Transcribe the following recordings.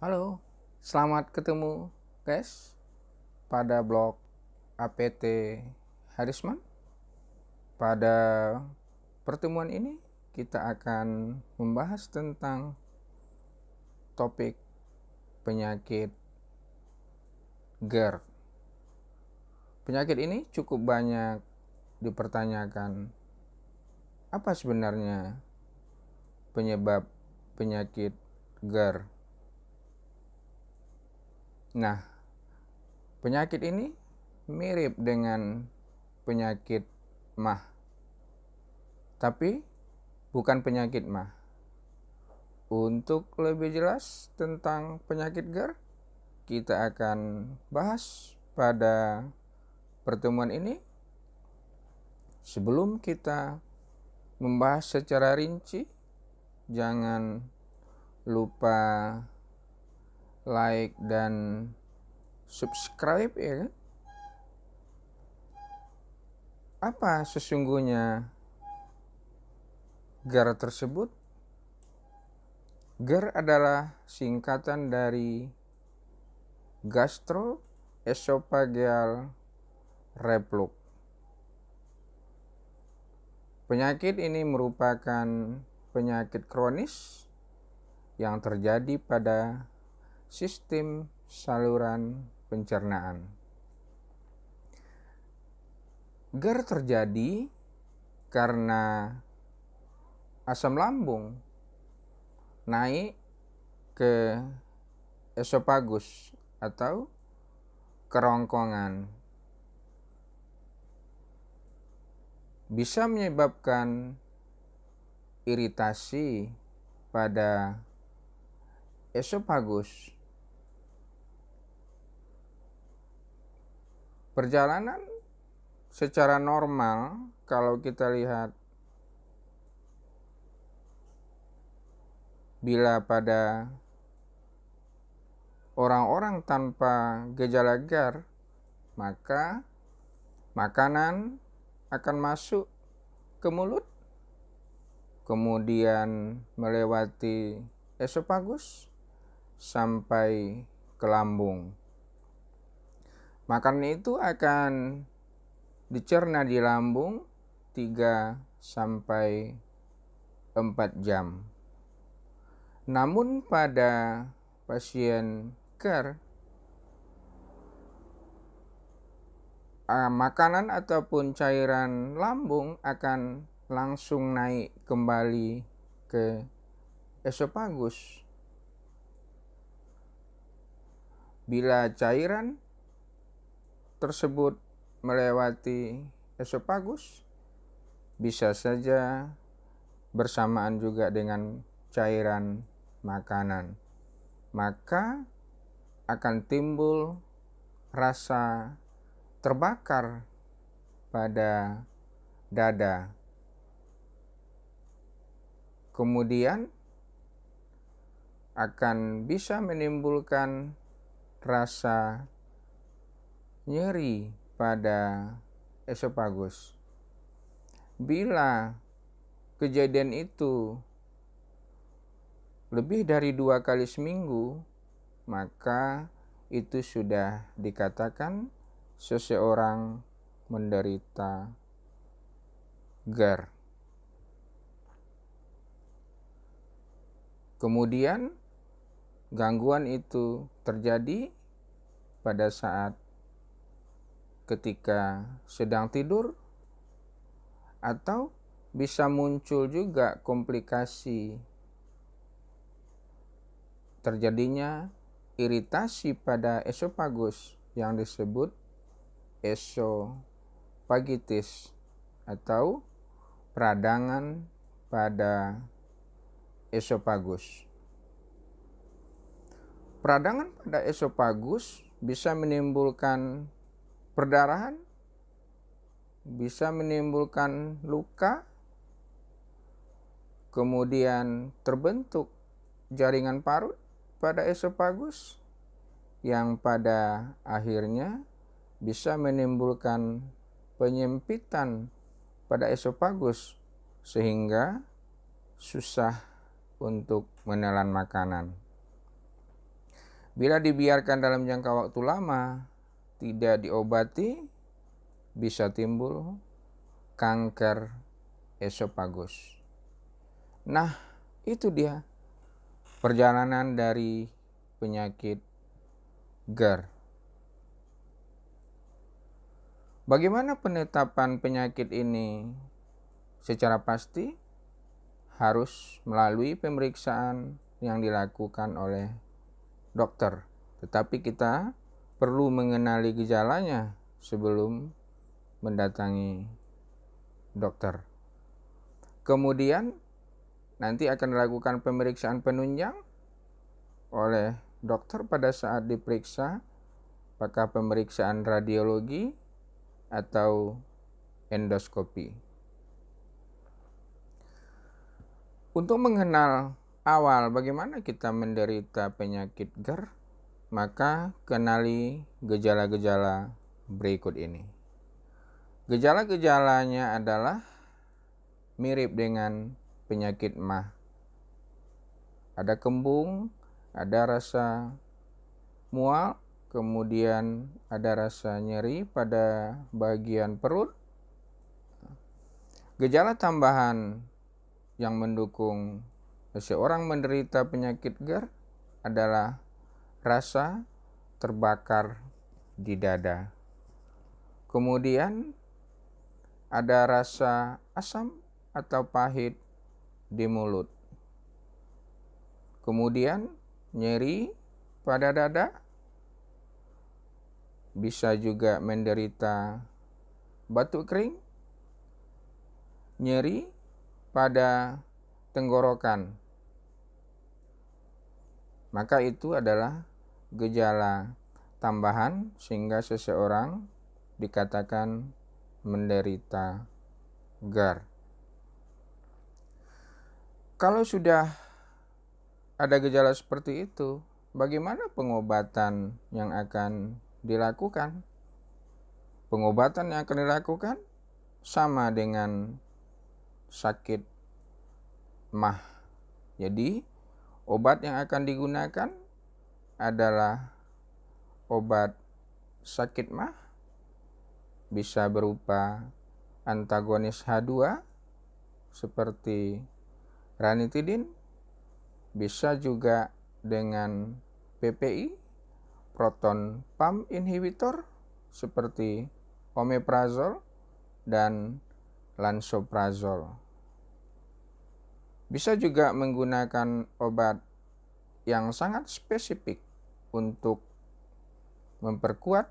Halo, selamat ketemu guys pada blog APT Harisman. Pada pertemuan ini kita akan membahas tentang topik penyakit GERD. Penyakit ini cukup banyak dipertanyakan. Apa sebenarnya penyebab penyakit GERD? Nah, penyakit ini mirip dengan penyakit MAH, tapi bukan penyakit MAH. Untuk lebih jelas tentang penyakit GERD, kita akan bahas pada pertemuan ini. Sebelum kita membahas secara rinci, jangan lupa like dan subscribe, ya kan? Apa sesungguhnya GERD tersebut? GERD adalah singkatan dari gastroesophageal reflux. Penyakit ini merupakan penyakit kronis yang terjadi pada sistem saluran pencernaan. GERD terjadi karena asam lambung naik ke esofagus atau kerongkongan. Bisa menyebabkan iritasi pada esofagus. Perjalanan secara normal, kalau kita lihat, bila pada orang-orang tanpa gejala GERD, maka makanan akan masuk ke mulut, kemudian melewati esofagus sampai ke lambung. Makanan itu akan dicerna di lambung 3 sampai 4 jam. Namun pada pasien GERD, makanan ataupun cairan lambung akan langsung naik kembali ke esofagus. Bila cairan tersebut melewati esofagus, bisa saja bersamaan juga dengan cairan makanan, maka akan timbul rasa terbakar pada dada. Kemudian akan bisa menimbulkan rasa nyeri pada esofagus. Bila kejadian itu lebih dari 2 kali seminggu, maka itu sudah dikatakan seseorang menderita GERD. Kemudian gangguan itu terjadi pada saat ketika sedang tidur, atau bisa muncul juga komplikasi terjadinya iritasi pada esofagus yang disebut esofagitis atau peradangan pada esofagus. Peradangan pada esofagus bisa menimbulkan perdarahan, bisa menimbulkan luka, kemudian terbentuk jaringan parut pada esofagus yang pada akhirnya bisa menimbulkan penyempitan pada esofagus sehingga susah untuk menelan makanan. Bila dibiarkan dalam jangka waktu lama, tidak diobati, bisa timbul kanker esofagus. Nah, itu dia perjalanan dari penyakit GERD. Bagaimana penetapan penyakit ini secara pasti? Harus melalui pemeriksaan yang dilakukan oleh dokter. Tetapi kita perlu mengenali gejalanya sebelum mendatangi dokter. Kemudian nanti akan dilakukan pemeriksaan penunjang oleh dokter pada saat diperiksa, apakah pemeriksaan radiologi atau endoskopi. Untuk mengenal awal bagaimana kita menderita penyakit GERD, maka kenali gejala-gejala berikut ini. Gejala-gejalanya adalah mirip dengan penyakit MAH. Ada kembung, ada rasa mual, kemudian ada rasa nyeri pada bagian perut. Gejala tambahan yang mendukung seseorang menderita penyakit GERD adalah rasa terbakar di dada. Kemudian ada rasa asam atau pahit di mulut. Kemudian nyeri pada dada, bisa juga menderita batuk kering, nyeri pada tenggorokan. Maka itu adalah gejala tambahan sehingga seseorang dikatakan menderita GERD. Kalau sudah ada gejala seperti itu, bagaimana pengobatan yang akan dilakukan? Pengobatan yang akan dilakukan sama dengan sakit MAH. Jadi, obat yang akan digunakan adalah obat sakit MAH, bisa berupa antagonis H2 seperti ranitidin, bisa juga dengan PPI, proton pump inhibitor seperti omeprazol dan lansoprazol. Bisa juga menggunakan obat yang sangat spesifik untuk memperkuat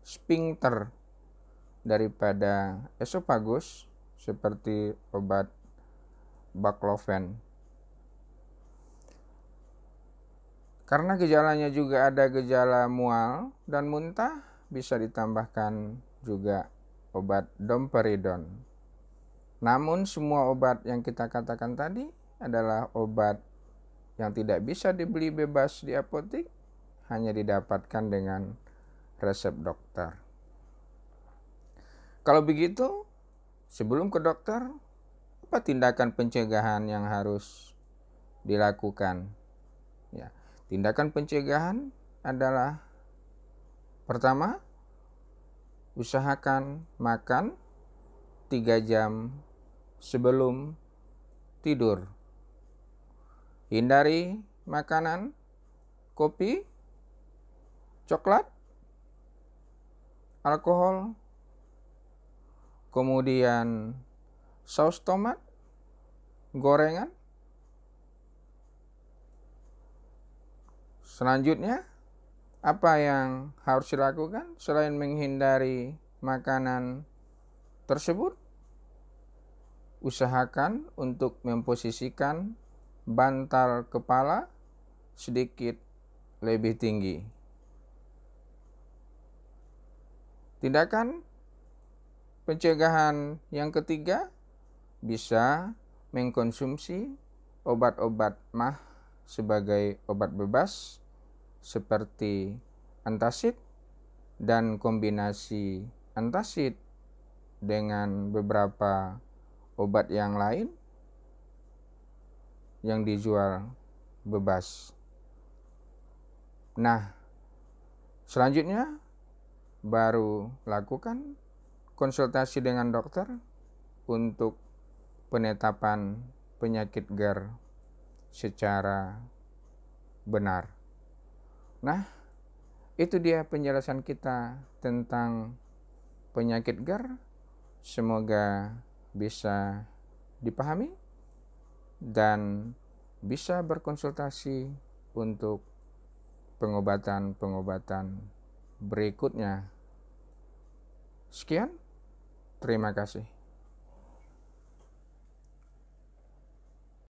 sphincter daripada esofagus seperti obat baclofen. Karena gejalanya juga ada gejala mual dan muntah, bisa ditambahkan juga obat domperidon. Namun semua obat yang kita katakan tadi adalah obat yang tidak bisa dibeli bebas di apotek, hanya didapatkan dengan resep dokter. Kalau begitu, sebelum ke dokter, apa tindakan pencegahan yang harus dilakukan? Ya, tindakan pencegahan adalah pertama, usahakan makan 3 jam sebelum tidur. Hindari makanan, kopi, coklat, alkohol, kemudian saus tomat, gorengan. Selanjutnya, apa yang harus dilakukan selain menghindari makanan tersebut? Usahakan untuk memposisikan bantal kepala sedikit lebih tinggi. Tindakan pencegahan yang ketiga, bisa mengkonsumsi obat-obat MAH sebagai obat bebas seperti antacid dan kombinasi antacid dengan beberapa obat yang lain yang dijual bebas. Nah, selanjutnya baru lakukan konsultasi dengan dokter untuk penetapan penyakit GERD secara benar. Nah, itu dia penjelasan kita tentang penyakit GERD. Semoga bisa dipahami dan bisa berkonsultasi untuk pengobatan-pengobatan berikutnya. Sekian, terima kasih.